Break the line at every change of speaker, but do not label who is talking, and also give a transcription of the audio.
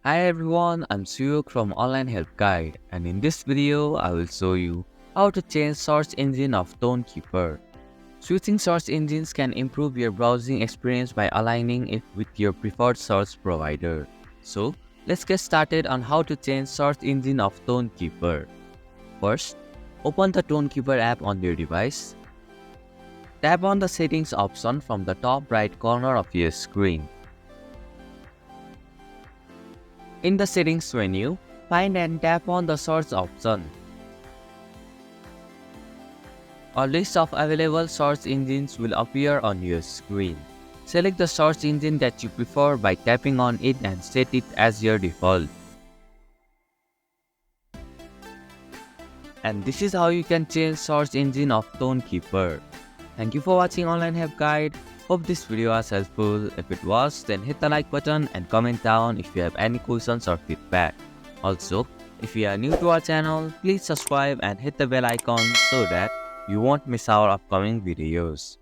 Hi everyone, I'm Suyuk from Online Help Guide, and in this video I will show you how to change search engine of Tonkeeper. Switching search engines can improve your browsing experience by aligning it with your preferred search provider. So, let's get started on how to change search engine of Tonkeeper. First, open the Tonkeeper app on your device. Tap on the settings option from the top right corner of your screen. In the settings menu, find and tap on the search option. A list of available search engines will appear on your screen. Select the search engine that you prefer by tapping on it and set it as your default. And this is how you can change search engine of Tonkeeper. Thank you for watching Online Help Guide. Hope this video was helpful. If it was, then hit the like button and comment down if you have any questions or feedback. Also, if you are new to our channel, please subscribe and hit the bell icon so that you won't miss our upcoming videos.